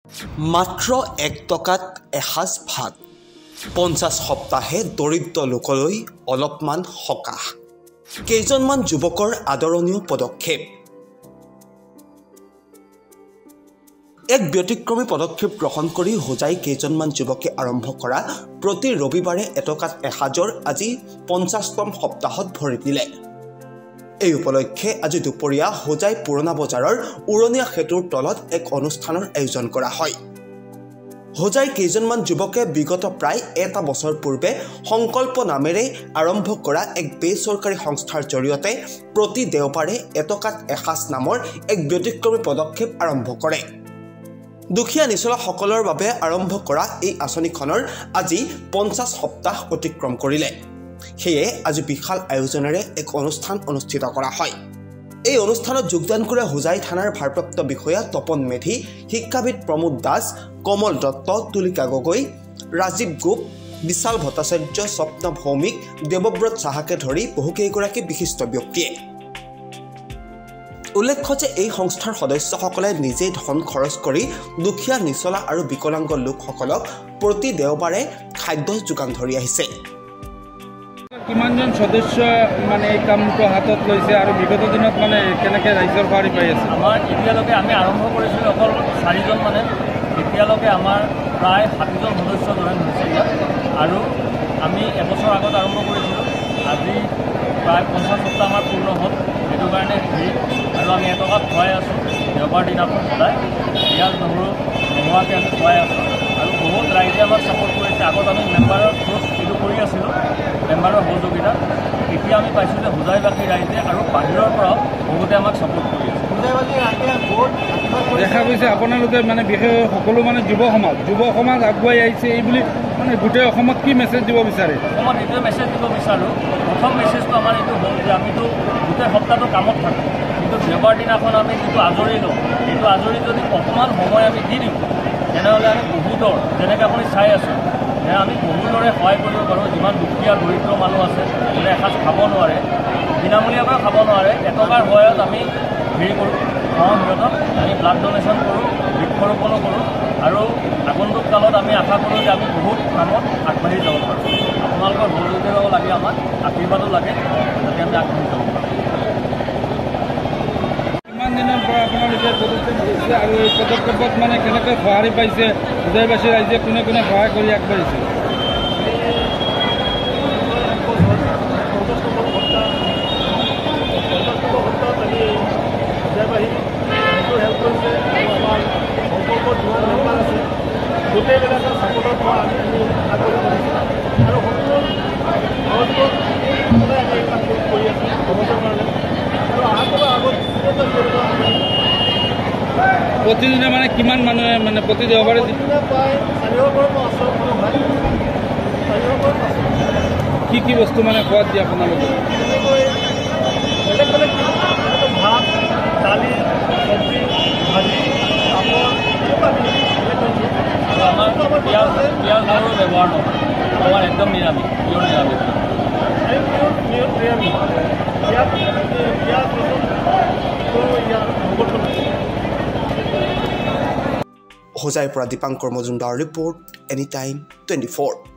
মাত্ৰ 1 টকাত এসাঁজ ভাত 50 সপ্তাহে দৰিদ্ৰ লোকলৈ অলপমান সকাহ কেইজনমান যুৱকৰ আদৰণীয় পদক্ষেপ এক ব্যতিক্ৰমী পদক্ষেপ গ্ৰহণ কৰি হোজাই কেইজনমান যুৱকে আৰম্ভ কৰা প্ৰতি ৰবিবাৰে 1 টকাত এসাঁজৰ আজি 50তম সপ্তাহত ভৰি দিলে এই উপলক্ষে আজি দুপৰীয়া হোজাই পুৰণা বজাৰৰ উৰণীয়া সেতুৰ তলত এক অনুষ্ঠানৰ আয়োজন কৰা হয় হোজাই কেইজনমান যুৱকে বিগত প্ৰায় এটা বছৰ পূৰ্বে সংকল্প নামেৰে আৰম্ভ কৰা এক বেচৰকাৰী সংস্থাৰ জৰিয়তে প্ৰতি দেওবাৰে 1 টকাত এসাঁজ নামৰ এক ব্যতিক্ৰমী পদক্ষেপ আৰম্ভ কৰে দুখীয়া নিচলাসকলৰ বাবে আৰম্ভ কৰা এই আঁচনিখনৰ আজি 50 সপ্তাহ অতিক্ৰম কৰিলে সেয়ে আজি বিশাল আয়োজনেৰে এক অনুষ্ঠান অনুষ্ঠিত কৰা হয় এই অনুষ্ঠানত যোগদান কৰে হোজাই থানাৰ ভাৰপ্ৰাপ্ত বিষয়া তপন মেধি শিক্ষাবিদ প্ৰমোদ দাস কমল দত্ত তুলিকা গগৈ ৰাজীৱ গোপ বিশাল ভট্টাচাৰ্য স্বপ্ন ভৌমিক দেৱব্ৰত সাহাকে ধৰি বহুকেইগৰাকী বিশিষ্ট ব্যক্তিয়ে উল্লেখ্য যে এই সংস্থাৰ সদস্যসকলে নিজে ধন খৰচ কৰি দুখীয়া নিচলা আৰু বিকলাংগ লোকসকলক প্ৰতি দেওবাৰে খাদ্য যোগান ধৰি আহিছে কিমানজন সদস্য মানে এই কামটো হাতত লৈছে আৰু বিগত দিনত মানে কেনেকৈ ৰাইজৰ সহাৰি পাই আছে আমাৰ এতিয়ালৈকে আমি আৰম্ভ কৰিছিলোঁ অকল 4জন মানে এতিয়ালৈকে আমাৰ প্ৰায় 7জন সদস্য জইন হৈছে ইয়াত আৰু আমি এবছৰ আগত আৰম্ভ কৰিছিলোঁ আজি প্ৰায় 50 সপ্তাহ আমাৰ পূৰ্ণ হ'ল সেইটো কাৰণে হেৰি আৰু আমি 1 টকাত খুৱাই আছোঁ দেওবাৰ দিনাখন সদায় পিঁয়াজ নহৰু নোহোৱাকৈ আমি খুৱাই আছোঁ আৰু বহুত ৰাইজে আমাক ছাপোৰ্ট কৰিছে আগত আমি মেম্বাৰৰ থ্ৰুত এইটো কৰি আছিলোঁ মেম্বাৰৰ সহযোগিতা এতিয়া আমি পাইছোঁ যে হোজাইবাসী ৰাইজে আৰু বাহিৰৰ পৰাও বহুতে আমাক ছাপোৰ্ট কৰি আছে দেখা গৈছে আপোনালোকে মানে বিশেষ সকলো মানে যুৱ সমাজ আগুৱাই আহিছে এই বুলি মানে গোটেই অসমত কি মেছেজ দিব বিচাৰে অসমত এইটোৱে মেছেজ দিব বিচাৰোঁ প্ৰথম মেছেজটো আমাৰ এইটো হ'ল যে আমিতো গোটেই সপ্তাহটো কামত থাকোঁ কিন্তু দেওবাৰ দিনাখন আমি যিটো আজৰি লওঁ সেইটো আজৰি যদি অকণমান সময় আমি দি দিওঁ তেনেহ'লে আমি বহুতৰ যেনেকৈ আপুনি চাই আছোঁ যে আমি বহুতৰে সহায় কৰিব পাৰোঁ যিমান দুখীয়া দৰিদ্ৰ মানুহ আছে যোনে এসাঁজ খাব নোৱাৰে বিনামূলীয়াকৈ খাব নোৱাৰে 1 টকাৰ সহায়ত আমি হেৰি কৰোঁ সিহঁতক আমি ব্লাড ডনেশ্যন কৰোঁ বৃক্ষৰোপণো কৰোঁ আৰু আগন্তুক কালত আমি আশা কৰোঁ যে আমি বহুত কামত আগবাঢ়ি যাব পাৰোঁ আপোনালোকৰ সহযোগিতাও লাগে আমাক আশীৰ্বাদো লাগে যাতে আমি আগবাঢ়ি যাব পাৰোঁ কিমান দিনৰ পৰা আপোনালোকে পদক্ষেপ লৈছে আৰু এই পদক্ষেপত মানে কেনেকৈ সঁহাৰি পাইছে হোজাইবাসী ৰাইজে কোনে কোনে সহায় কৰি আগবাঢ়িছে হেল্প কৰিছে আৰু আমাৰ সংকল্পৰ যিমান মেম্বাৰ আছে গোটেইবিলাকৰ ছাপোৰ্টৰ পৰা আমি আগবাঢ়ি গৈছোঁ আৰু সকলো সহযোগত সদায় আমি এই কাম কৰি আছোঁ সমাজৰ কাৰণে আৰু আগত প্ৰতিদিনে মানে কিমান মানুহে মানে প্ৰতি দেওবাৰে প্ৰতিদিনে প্ৰায় 400 পৰা 500 মানুহ হয় 400 পৰা 500 কি বস্তু মানে খোৱাত দিয়ে আপোনালোকে তেনেকৈ বেলেগ বেলেগ ভাত দালি চব্জি ভাজি পাপৰ আৰু আমাৰ পিঁয়াজ নহৰু ব্যৱহাৰ নহয় আমাৰ একদম নিৰামিষ পিয়ৰ নিৰামিষ হোজাইৰ পৰা Dipankar Majumdar report any time 24